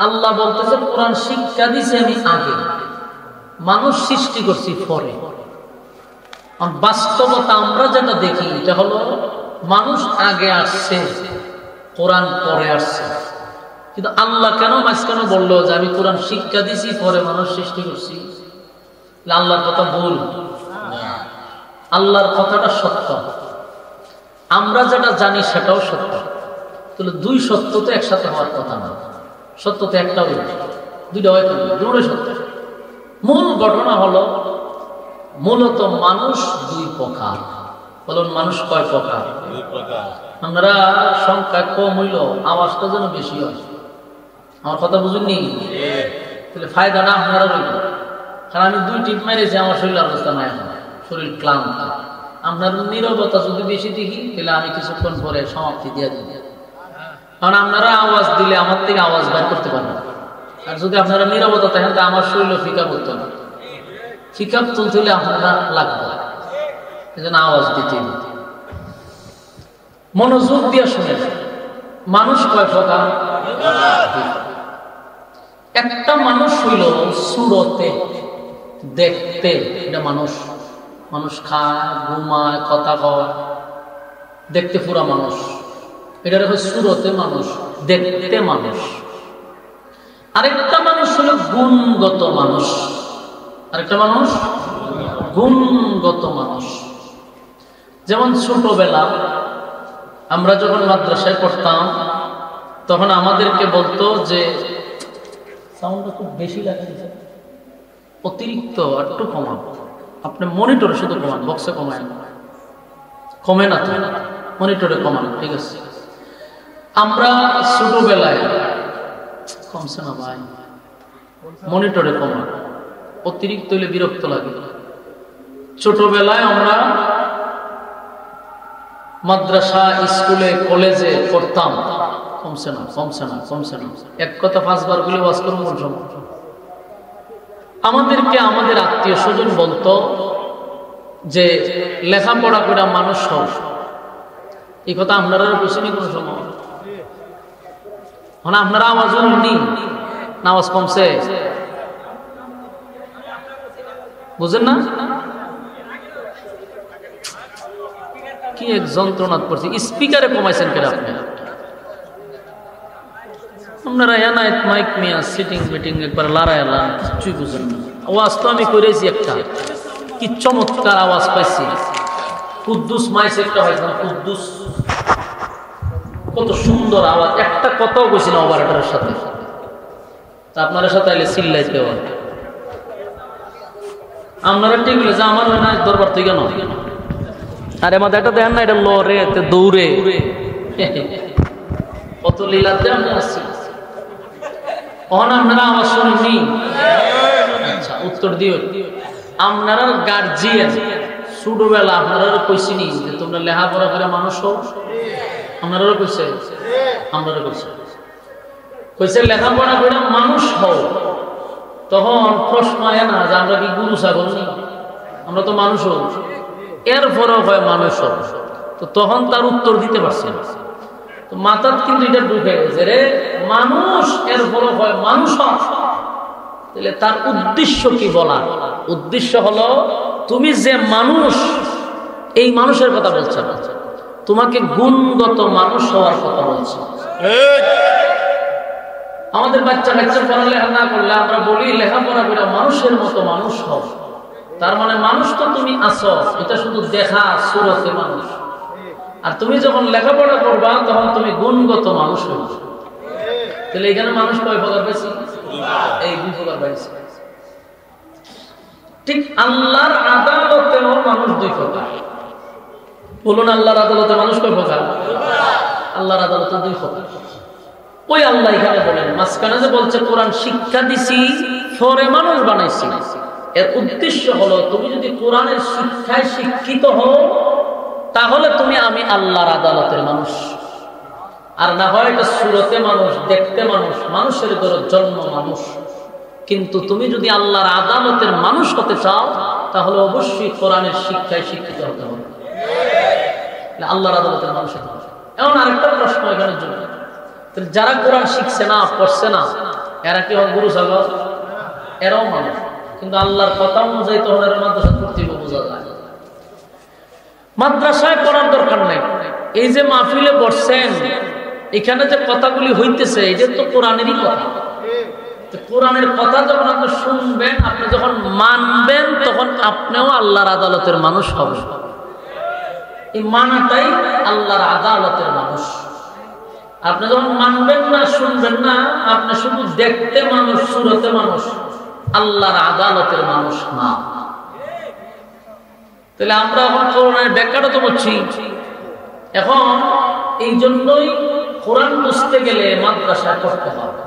আল্লাহ বলতেছে কোরআন শিক্ষা দিছে আমি আগে, মানুষ সৃষ্টি করছি পরে। বাস্তবতা আমরা যেটা দেখি এটা হলো মানুষ আগে আসছে, কোরআন পরে আসছে। কিন্তু আল্লাহ কেন মাঝখানে বললো যে আমি কোরআন শিক্ষা দিছি পরে মানুষ সৃষ্টি করছি? আল্লাহর কথা ভুল, আল্লাহর কথাটা সত্য, আমরা যেটা জানি সেটাও সত্য। তাহলে দুই সত্য তো একসাথে হওয়ার কথা না। সত্য তো একটা হইল, দুইটা হয়তো দুটোই সত্য। মূল ঘটনা হলো মূলত মানুষ দুই প্রকার। বলুন মানুষ কয় প্রকার? আমরা সংখ্যা কম হইল, আওয়াজটা যেন বেশি হয়। আমার কথা বুঝুননি? তাহলে ফায়দাটা আপনারা রইল। কারণ আমি দুই টিপ মেরেছি, আমার শরীর অবস্থা নাই, শরীর ক্লান্ত। আপনার নীরবতা যদি বেশি দেখি তাহলে আমি কিছুক্ষণ পরে সমাপ্তি দিয়ে দিই। কারণ আপনারা আওয়াজ দিলে আমার থেকে আওয়াজ বের করতে পারবেন, আর যদি আপনারা নীরবতা থাকেন তা আমার শরীর ফিকা করতে হবে। ফিকা তুলতে হলে আপনারা লাগবে, এই জন্য আওয়াজ দিতে মনোযোগ দিয়ে শুনে। মানুষ কয় প্রকার? একটা মানুষ হইল সুরতে, দেখতে, এটা মানুষ। মানুষ খায়, ঘুমায়, কথা কয়, দেখতে পুরা মানুষ। এটা হলো সুরতে মানুষ, দেখতে মানুষ। আরেকটা মানুষ হলো গুণগত মানুষ। আরেকটা মানুষ গুণগত মানুষ। যেমন ছোটবেলা আমরা যখন মাদ্রাসায় পড়তাম তখন আমাদেরকে বলতো যে সাউন্ডটা খুব বেশি লাগে, অতিরিক্ত একটু কমান, আপনি মনিটরে শুধু কমান, বক্সে কমায় না, কমে না তো, মনিটরে কমান, ঠিক আছে? আমরা ছোটবেলায় কমছে না ভাই, মনিটরে কমান, অতিরিক্ত হলে বিরক্ত লাগে। ছোটবেলায় আমরা মাদ্রাসা, স্কুলে, কলেজে পড়তাম, কমছে না, কমছে না, কমছে না, এক কথা 5 বার বলে ওয়াজ করব। আমাদেরকে আমাদের আত্মীয় স্বজন বলতো যে লেখাপড়া করে মানুষ হও। এই কথা আপনারা বুঝিনি কোনো সময়? মানে আপনারা আওয়াজ নেই না, আওয়াজ কমছে, বুঝেন না? কি এক যন্ত্রণা করছে, স্পিকারে কমাইছেন কেন আপনি? আপনারা এনায়েত মাইক মিয়া সিটিং মিটিং একবার লড়াইলাম, কিছুই বুঝেন না। আওয়াজ তো আমি করেছি একটা, কি চমৎকার আওয়াজ পাইছি। কুদ্দুস মাইস একটা হয়েছে, কুদ্দুস, কত সুন্দর আওয়াজ, একটা কথাও কইছি না অপারেটরের সাথে। আপনার সাথে আইলে চিল্লাই দেওয়া, আপনারা ঠিক বলে যে আমার হয় না দরবার থেকে কেন? আরে মাথা এটা দেখেন না, এটা লড়ে দৌড়ে, কত লীলাতে আমরা আসছি। আপনারা আওয়াজ শুনেননি? আচ্ছা, উত্তর দিও। আপনারা গার্জিয়ান ছোটবেলা আপনারা কইছিনি যে তোমরা লেখাপড়া করে মানুষ হও? আপনারা কইছে, আমরা কইছে, কইছে লেখাপড়া করে মানুষ হও। তখন প্রশ্ন হয় না যে আমরা কি গুরু ছাগল নেই? আমরা তো মানুষ হও, এরপরেও হয় মানুষ হও। তো তখন তার উত্তর দিতে পারছে না। তো মাথার কিন্তু এটা ঢুকে গেছে, রে মানুষ এরপরও হয় মানুষ হও। তাহলে তার উদ্দেশ্য কি বলা? উদ্দেশ্য হলো তুমি যে মানুষ, এই মানুষের কথা বলছে না, তোমাকে গুণগত মানুষ হওয়ার কথা বলছে। আমাদের বাচ্চা কাচ্চা পড়ালেখা না করলে আমরা বলি লেখাপড়া করে মানুষের মতো মানুষ হও। তার মানে মানুষ তো তুমি আছো, এটা শুধু দেখা সুরতে মানুষ। আর তুমি যখন লেখাপড়া করবা তখন তুমি গুণগত মানুষ হবে। তাহলে এখানে মানুষ কয় প্রকার পাইছি? এই 2 প্রকার পাইছি। ঠিক আল্লাহর আদালতেও মানুষ 2 প্রকার। বলুন আল্লাহর আদালতে মানুষ কয় প্রকার? আল্লাহর আদালতে 2 প্রকার। ওই আল্লাহ এখানে বলেন, মাঝখানে যে বলছে কোরআন শিক্ষা দিছি পরে মানুষ বানাইছি, এর উদ্দেশ্য হলো তুমি যদি কোরআনের শিক্ষায় শিক্ষিত হও তাহলে তুমি আমি আল্লাহর আদালতের মানুষ। আর না হয় এটা সুরতে মানুষ, দেখতে মানুষ, মানুষের ঘরে জন্ম মানুষ। কিন্তু তুমি যদি আল্লাহর আদালতের মানুষ হতে চাও তাহলে অবশ্যই কোরআনের শিক্ষায় শিক্ষিত হতে হবে, আল্লাহর আদালতের মানুষ হতে হবে। এমন আরেকটা প্রশ্ন এখানে জন্য, যারা কোরআন শিখছে না, পড়ছে না, এরা কি হয় গরু ছাগল? এরাও মানুষ, কিন্তু আল্লাহর কথা অনুযায়ী তখন এরা মাদ্রাসা কর্তৃক বোঝা যায়। মাদ্রাসায় পড়ার দরকার নেই। এই যে মাহফিলে বসছেন, এখানে যে কথাগুলি হইতেছে, এটা তো কোরআনেরই কথা। কোরআনের কথা যখন আপনি শুনবেন, আপনি যখন মানবেন, তখন আপনিও আল্লাহর আদালতের মানুষ হবেন। এই মানাটাই আল্লাহর আদালতের মানুষ। আপনি যখন মানবেন না, শুনবেন না, আপনি শুধু দেখতে মানুষ, সুরতে মানুষ, আল্লাহর আদালতের মানুষ না। তাহলে আমরা এখন কোরআনের ব্যাখ্যাটা তো বুঝছি। এখন এই জন্যই কোরআন বুঝতে গেলে মাদ্রাসায় পড়তে হবে।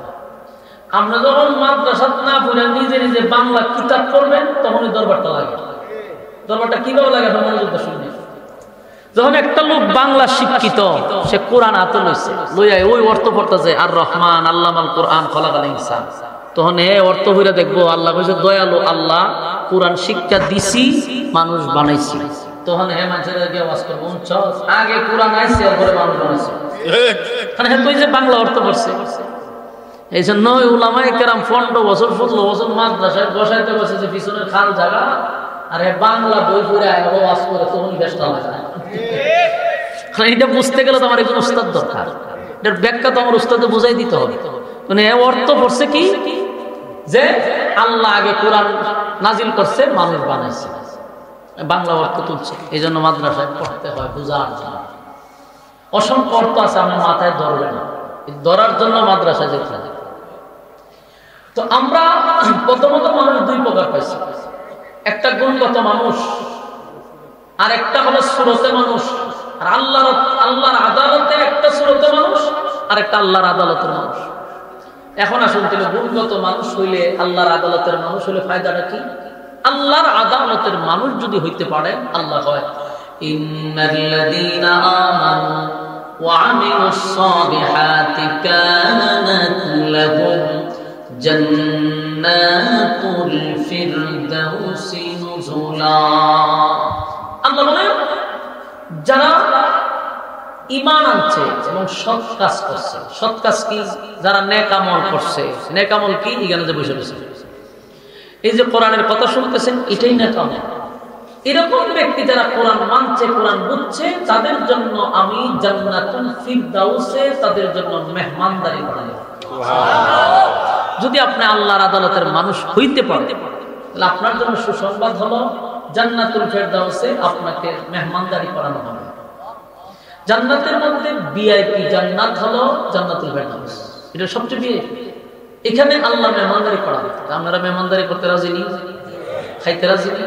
আমরা যখন মাদ্রাসা না পড়ে নিজে নিজে বাংলা কিতাব পড়বেন, তখনই দরবারটা লাগে। দরবারটা কিভাবে লাগে মনোযোগ শুনবে। যখন একটা লোক বাংলা শিক্ষিত, সে কোরআন হাতে লইছে, লইয়া ওই অর্থ পড়তেছে, আর রহমান আল্লামাল কোরআন খলাকাল ইনসান, তখন অর্থ হইরা দেখবো আল্লাহ কইছে দয়ালু আল্লাহ, কোরআন শিক্ষা দিছি, মানুষ বানাইছি। তখন মানুষের আওয়াজ করবো আগে কোরআন আইছে, এরপরে মানুষ বানাইছে। তুই যে বাংলা অর্থ পড়ছে, এই জন্য উলামায়ে কেরাম 15 বছর 16 বছর মাদ্রাসায় বসাইতে বসে যে পিছনের খাল জায়গা, আর বাংলা বই পড়ে আওয়াজ করে, তখন বেশটা লাগে। এটা বুঝতে গেলে তো আমার একজন উস্তাদ দরকার। এটার ব্যাখ্যা তো আমার উস্তাদে বুঝাই দিতে হবে। মানে অর্থ পড়ছে কি, যে আল্লাহ আগে কোরআন নাজিল করছে, মানুষ বানাইছে, বাংলা অর্থ তুলছে। এই জন্য মাদ্রাসায় পড়তে হয়, বুঝার জন্য। অসংখ্য অর্থ আছে, আমি মাথায় ধরবে না, ধরার জন্য মাদ্রাসায় যেতে হবে। তো আমরা প্রথমত মানুষ দুই প্রকার পাইছি, একটা গুণগত মানুষ, আর একটা হলো সুরতে মানুষ। আর আল্লাহর আদালতে একটা সুরতে মানুষ, আর একটা আল্লাহর আদালতের মানুষ। এখন আসুন, তাহলে গুণগত মানুষ হইলে, আল্লাহর আদালতের মানুষ হইলে ফায়দাটা কি? আল্লাহর আদালতের মানুষ যদি হইতে পারে, আল্লাহ কয় ইন্নাল্লাযীনা আমানু ওয়া আমিলুস সালিহাতি কানাত লাহুম জান্নাতুল ফিরদাউসি নুজুলা। আল্লাহ বলেন, যারা ঈমান আনছে এবং সৎ কাজ করছে। সৎ কাজ কি? যারা নেক আমল করছে। নেক আমল কি? এখানে যে বসে বসে এই যে কোরআনের কথা শুনতেছেন, এটাই নেক আমল। এরকম ব্যক্তি যারা কোরআন মানছে, কোরআন বুঝছে, তাদের জন্য আমি জান্নাতুল ফিরদাউসে তাদের জন্য মেহমানদারি বানাই। যদি আপনি আল্লাহর আদালতের মানুষ হইতে পারেন, তাহলে আপনার জন্য সুসংবাদ হলো জান্নাতুল ফিরদাউসে আপনাকে মেহমানদারি করানো হবে। জান্নাতের মধ্যে ভিআইপি জান্নাত হলো জান্নাতুল ফিরদাউস, এটা সবচেয়ে ভিআইপি। এখানে আল্লাহ মেহমানদারি করা হবে। আপনারা মেহমানদারি করতে রাজি নি? খাইতে রাজি নি?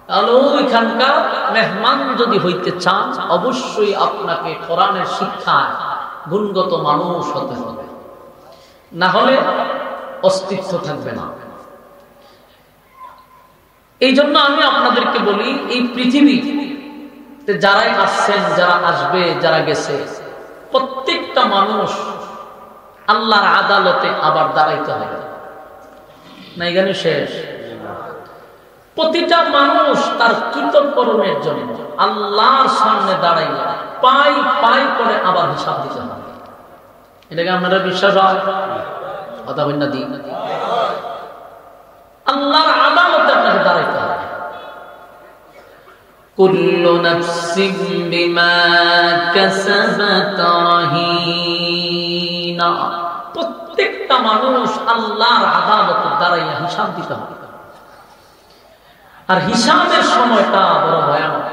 তাহলে ওইখানকার মেহমান যদি হইতে চান, অবশ্যই আপনাকে কোরআনের শিক্ষায় গুণগত মানুষ হতে হবে, না হলে অস্তিত্ব থাকবে না। এই জন্য আমি আপনাদেরকে বলি, এই পৃথিবীতে যারাই আসছেন, যারা আসবে, যারা গেছে, প্রত্যেকটা মানুষ আল্লাহর আদালতে আবার দাঁড়াইতে হবে না। এখানে শেষ। প্রতিটা মানুষ তার কৃতকর্মের জন্য আল্লাহর সামনে দাঁড়াইলে পাই পাই করে আবার হিসাব দিতে হবে। এটাকে আপনারা বিশ্বাস হয়? কথা বলেন না? দিন আল্লাহর আদালতে আপনাকে দাঁড়াইতে হবে। কুল্লু নাফসিন বিমা কাসাবাত রাহিনা। প্রত্যেকটা মানুষ আল্লাহর আদালতে দাঁড়াইয়া হিসাব দিতে হবে। আর হিসাবের সময়টা বড় ভয়ানক।